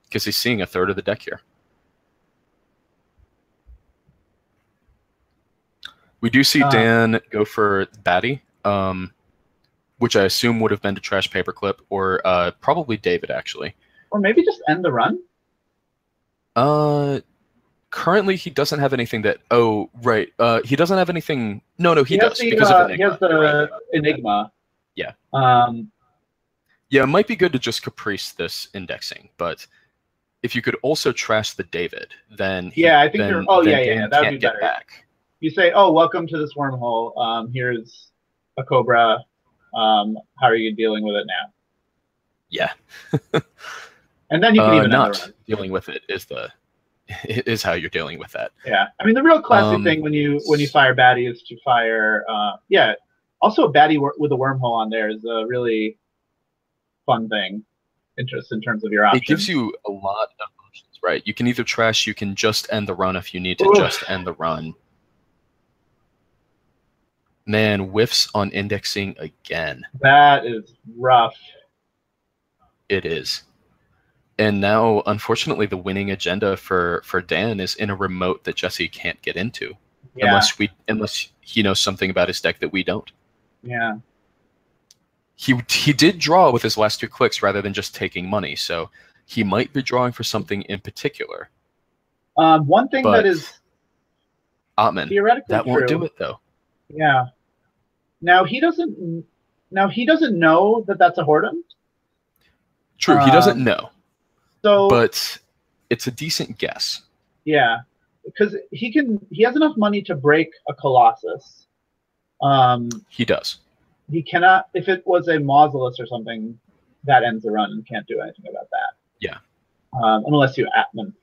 because he's seeing a third of the deck here. We do see Dan go for Batty, which I assume would have been to trash Paperclip, or probably David, actually. Or maybe just end the run? Currently, he doesn't have anything that... Oh, right. He doesn't have anything... No, he does, because of Enigma. He has the Enigma. Yeah. Yeah, it might be good to just Caprice this indexing, but if you could also trash the David, then... I think you're... Oh, yeah, that would be better. Back. You say, oh, welcome to this wormhole. Here's a Cobra. How are you dealing with it now? Yeah. And then you can even not dealing with it is how you're dealing with that. Yeah, I mean the real classic thing when you fire Batty is to fire. Also a Batty with a wormhole on there is a really fun thing, in terms of your options. It gives you a lot of options, right? You can either trash, you can just end the run if you need to just end the run. Man, whiffs on indexing again. That is rough. It is. And now, unfortunately, the winning agenda for Dan is in a remote that Jesse can't get into, Yeah. unless he knows something about his deck that we don't. Yeah. He did draw with his last 2 clicks rather than just taking money, so he might be drawing for something in particular. One thing that is Ottman, theoretically that won't true. do it though. Yeah. Now he doesn't know that that's a Whoredom. True, he doesn't know. So, but it's a decent guess. Yeah, because he has enough money to break a Colossus. He does. He cannot, if it was a Mausolus or something, that ends the run and can't do anything about that. Yeah. Unless you Atman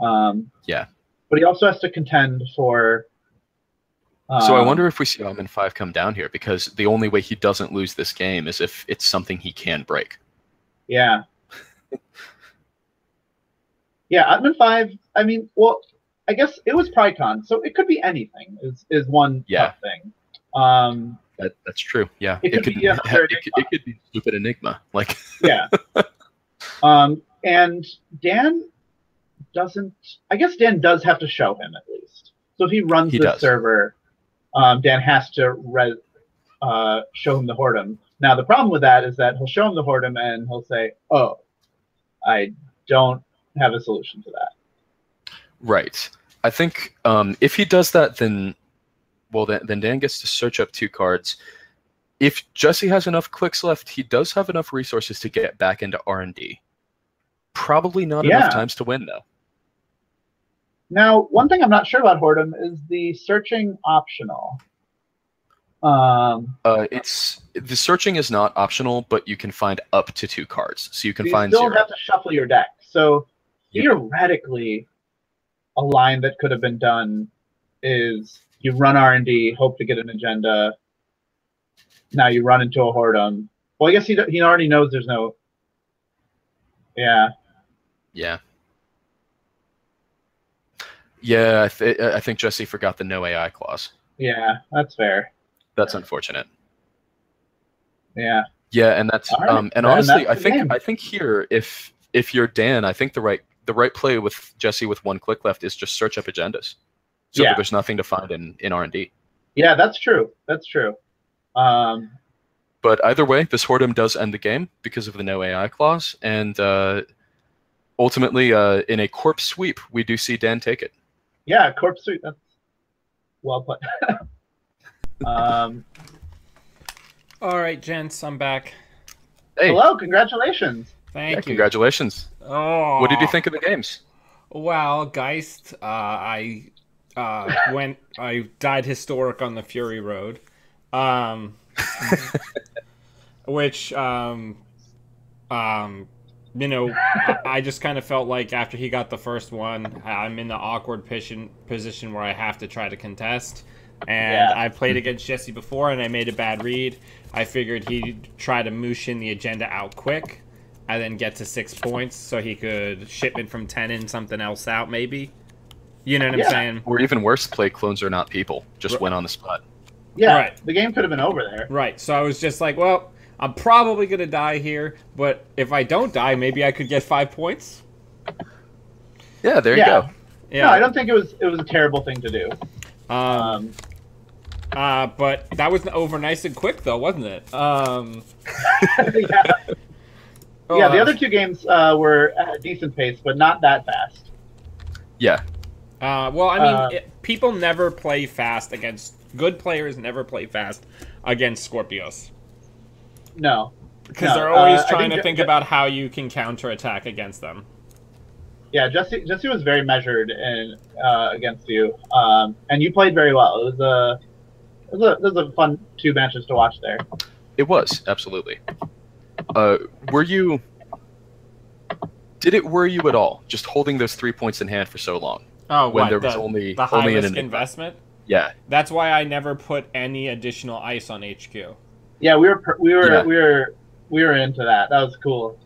5. Yeah. But he also has to contend for. So I wonder if we see Atman 5 come down here, because the only way he doesn't lose this game is if it's something he can break. Yeah. Yeah, Atman 5, I mean, well, I guess it was Prycon, so it could be anything, is one tough thing. That's true, yeah. It could be a stupid enigma. Like yeah. And Dan doesn't, I guess Dan does have to show him at least. So if he runs the server, Dan has to show him the Whoredom. Now, the problem with that is that he'll show him the Whoredom and he'll say, oh, I don't have a solution to that. Right. I think if he does that, then Dan gets to search up 2 cards. If Jesse has enough clicks left, he does have enough resources to get back into R&D. Probably not enough times to win, though. Now, one thing I'm not sure about Whoredom is the searching optional. It's the searching is not optional, but you can find up to 2 cards, so you can find You 0. still have to shuffle your deck. So theoretically, a line that could have been done is you run R&D, hope to get an agenda. Now you run into a Whoredom. Well, I guess he already knows there's no. Yeah. Yeah. Yeah, I think Jesse forgot the no AI clause. Yeah, that's fair. That's unfortunate. Yeah. Yeah, and that's right. and honestly, I think here, if you're Dan, I think the right play with Jesse with 1 click left is just search up agendas, so that there's nothing to find in R&D. Yeah, that's true. That's true. But either way, this Whoredom does end the game because of the no AI clause, and ultimately, in a corpse sweep, we do see Dan take it. Yeah, corpse sweep. That's well put. All right, gents, I'm back. Hey. Hello, congratulations. Thank you. Congratulations. Oh. What did you think of the games? Well, Geist, I died historic on the Fury Road, which you know, I just kind of felt like after he got the first one, I'm in the awkward position where I have to try to contest. And I played against Jesse before, and I made a bad read. I figured he'd try to moosh in the agenda out quick, and then get to 6 points, so he could shipment from 10 in something else out, maybe. You know what I'm saying? Or even worse, play clones are not people. Just win on the spot. Yeah, the game could have been over there. Right, so I was just like, well, I'm probably going to die here, but if I don't die, maybe I could get 5 points. Yeah, there you go. Yeah. No, I don't think it was a terrible thing to do. But that was over nice and quick, though, wasn't it? Yeah, the other 2 games were at a decent pace, but not that fast. Yeah. Well, I mean, people never play fast against... Good players never play fast against Scorpios. No. Because they're always trying to think about how you can counterattack against them. Yeah, Jesse was very measured against you, and you played very well. It was a fun 2 matches to watch there. It was, absolutely. Did it worry you at all, just holding those 3 points in hand for so long? Oh, when there was only the high risk an investment? Yeah. That's why I never put any additional ice on HQ. Yeah, we were into that. That was cool.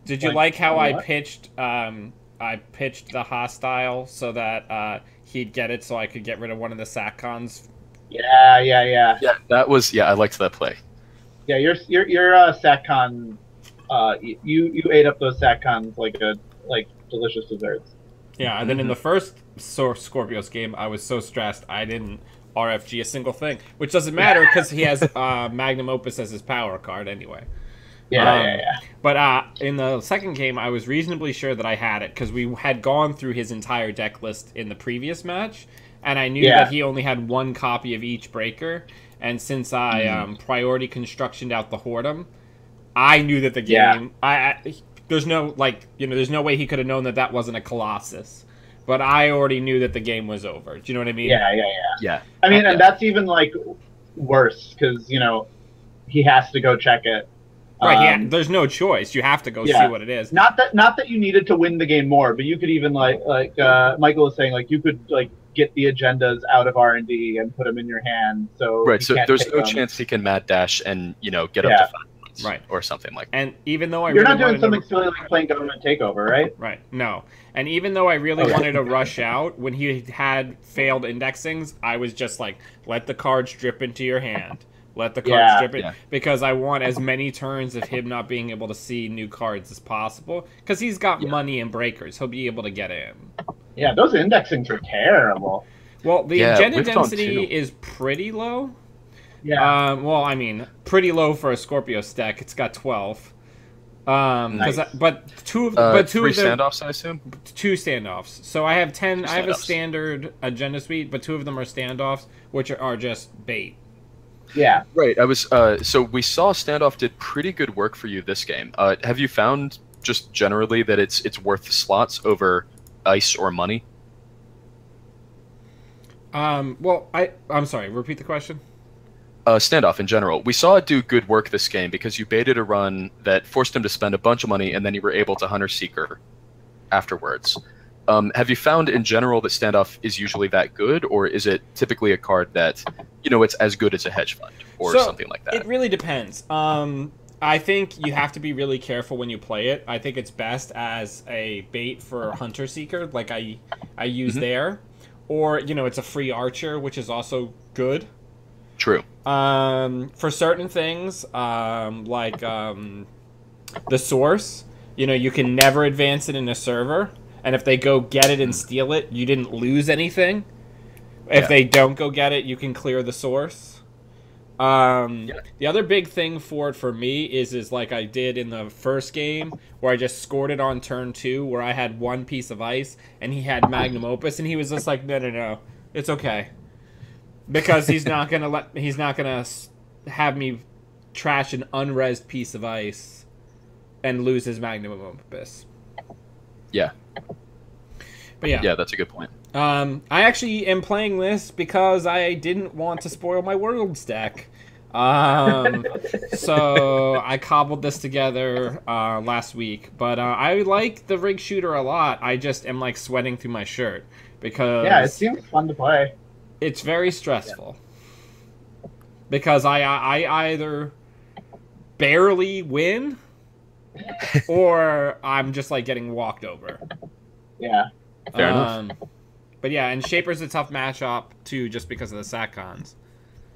Did you like how I pitched the hostile so that he'd get it, so I could get rid of one of the SACCons Yeah. Yeah, that was I liked that play. Yeah, your SatCon, you ate up those SatCons like delicious desserts. Yeah, and then in the first Scorpios game, I was so stressed I didn't RFG a single thing, which doesn't matter because he has Magnum Opus as his power card anyway. Yeah. But in the second game, I was reasonably sure that I had it because we had gone through his entire deck list in the previous match, and I knew that he only had one copy of each breaker. And since I priority constructioned out the Whoredom, I knew that the game. There's no there's no way he could have known that that wasn't a Colossus. But I already knew that the game was over. Do you know what I mean? Yeah. I mean, and that's even like worse because he has to go check it. Right, there's no choice. You have to go see what it is. Not that you needed to win the game more, but you could even like Michael was saying, like you could like get the agendas out of R&D and put them in your hand. So there's no chance he can mad dash and get up to 5 points, right, or something like that. And even though you're not doing something silly like playing Government Takeover, right? Right. No. And even though I really wanted to rush out when he had failed indexings, I was just like, let the cards drip into your hand. Let the cards drip in, because I want as many turns of him not being able to see new cards as possible. Because he's got money and breakers. He'll be able to get in. Yeah, those indexings are terrible. Well, the agenda density is pretty low. Yeah. Well, I mean, pretty low for a Scorpios deck. It's got 12. Nice. But two three standoffs, I assume? 2 standoffs. So I have 10. I have a standard agenda suite, but 2 of them are standoffs, which are just bait. Yeah. Right. I was. So we saw Standoff did pretty good work for you this game. Have you found just generally that it's worth the slots over ice or money? Well, I'm sorry. Repeat the question. Standoff in general. We saw it do good work this game because you baited a run that forced him to spend a bunch of money, and then you were able to Hunter Seeker afterwards. Have you found in general that Standoff is usually that good, or is it typically a card that, it's as good as a hedge fund or something like that? It really depends. I think you have to be really careful when you play it. I think it's best as a bait for Hunter Seeker, like I use there. Or, it's a free archer, which is also good. True. For certain things, like the source, you can never advance it in a server. And if they go get it and steal it, you didn't lose anything. If they don't go get it, you can clear the source. The other big thing for it for me is like I did in the first game, where I just scored it on turn 2, where I had 1 piece of ice, and he had Magnum Opus, and he was just like, no, it's okay. Because he's not gonna have me trash an unresed piece of ice and lose his Magnum Opus. Yeah. But yeah. Yeah, that's a good point. I actually am playing this because I didn't want to spoil my Worlds deck. So I cobbled this together last week. But I like the Rig Shooter a lot. I just am like sweating through my shirt because it seems fun to play. It's very stressful. Because I either barely win or I'm just like getting walked over. Yeah. Fair enough. But yeah, and Shaper's a tough matchup too, just because of the SatCons.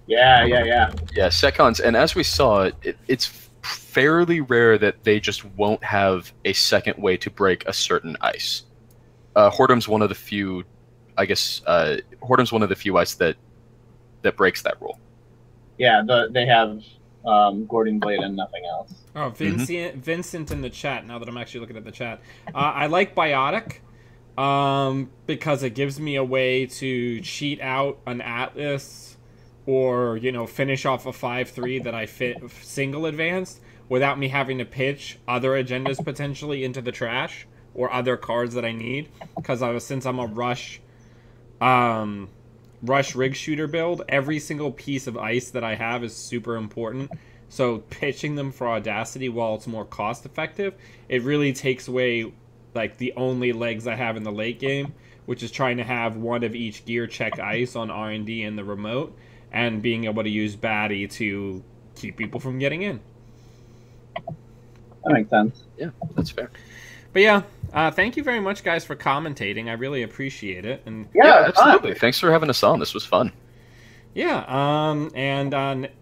Yeah, SatCons, and as we saw, it's fairly rare that they just won't have a second way to break a certain ice. Whoredom's one of the few, I guess. Whoredom's one of the few ice that breaks that rule. Yeah, they have Gordon Blade and nothing else. Oh, Vincent in the chat. Now that I'm actually looking at the chat, I like Biotic. Because it gives me a way to cheat out an Atlas or, finish off a 5-3 that I single advanced without me having to pitch other agendas potentially into the trash or other cards that I need. Because since I'm a rush Rig Shooter build, every single piece of ice that I have is super important. So pitching them for Audacity while it's more cost effective, it really takes away like the only legs I have in the late game, which is trying to have one of each gear check ice on R&D and the remote, and being able to use Batty to keep people from getting in. That makes sense. Yeah, that's fair. But yeah, thank you very much, guys, for commentating. I really appreciate it. And yeah, absolutely. Thanks for having us on. This was fun. Yeah,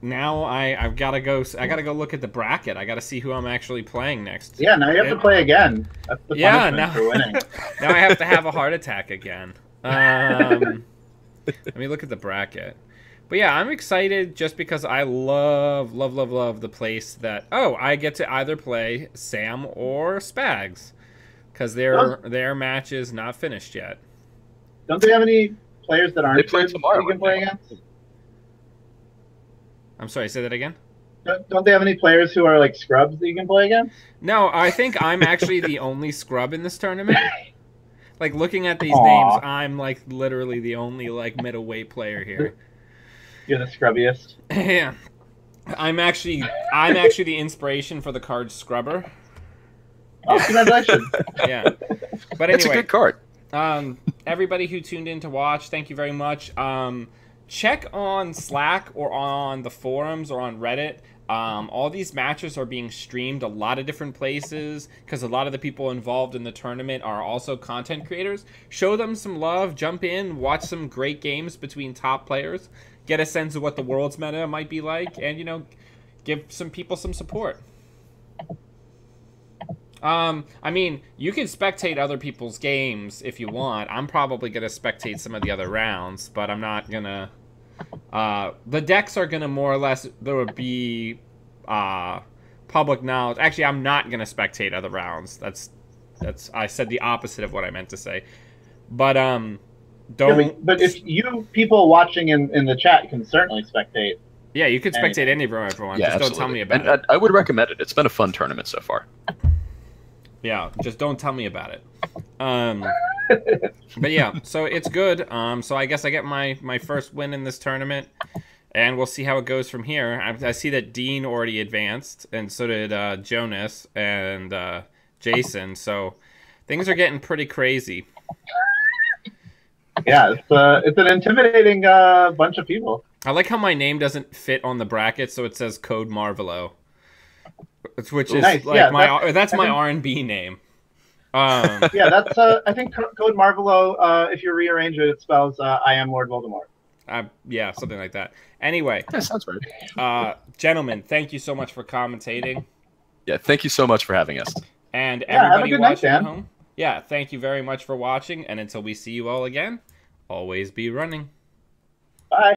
now I've got to go. I got to go look at the bracket. I got to see who I'm actually playing next. Yeah, now you have to play again. That's the punishment for winning. Now I have to have a heart attack again. Let me look at the bracket. But yeah, I'm excited just because I love the place that... Oh, I get to either play Sam or Spags. Because their match is not finished yet. Don't they have any players that aren't play tomorrow, you can play against? I'm sorry, say that again? Don't they have any players who are like scrubs that you can play against? No, I think I'm actually the only scrub in this tournament. Like, looking at these names, I'm like literally the only like middleweight player here. You're the scrubbiest. Yeah. I'm actually the inspiration for the card Scrubber. Oh, congratulations. Yeah. But anyway, it's a good card. Everybody who tuned in to watch, thank you very much. Check on Slack or on the forums or on Reddit. All these matches are being streamed a lot of different places because a lot of the people involved in the tournament are also content creators. Show them some love, jump in, watch some great games between top players, get a sense of what the world's meta might be like, and, you know, give some people some support. I mean, you can spectate other people's games if you want. I'm probably going to spectate some of the other rounds, but I'm not going to... the decks are going to more or less... There would be public knowledge. Actually, I'm not going to spectate other rounds. That's I said the opposite of what I meant to say. But, don't... Yeah, but if you people watching in the chat can certainly spectate. Yeah, you can spectate any room everyone. Yeah, just don't tell me about it. I would recommend it. It's been a fun tournament so far. Yeah, just don't tell me about it. But yeah, so it's good. So I guess I get my first win in this tournament, and we'll see how it goes from here. I see that Dean already advanced, and so did Jonas and Jason. So things are getting pretty crazy. Yeah, it's an intimidating bunch of people. I like how my name doesn't fit on the bracket, so it says Codemarvelous. Which is nice. like Yeah, that's my R&B name. Yeah, that's I think Codemarvelous. If you rearrange it, it spells "I am Lord Voldemort." Yeah, something like that. Anyway, that sounds right. Gentlemen, thank you so much for commentating. Yeah, thank you so much for having us. And everybody watching night, at home. Yeah, thank you very much for watching. And until we see you all again, always be running. Bye.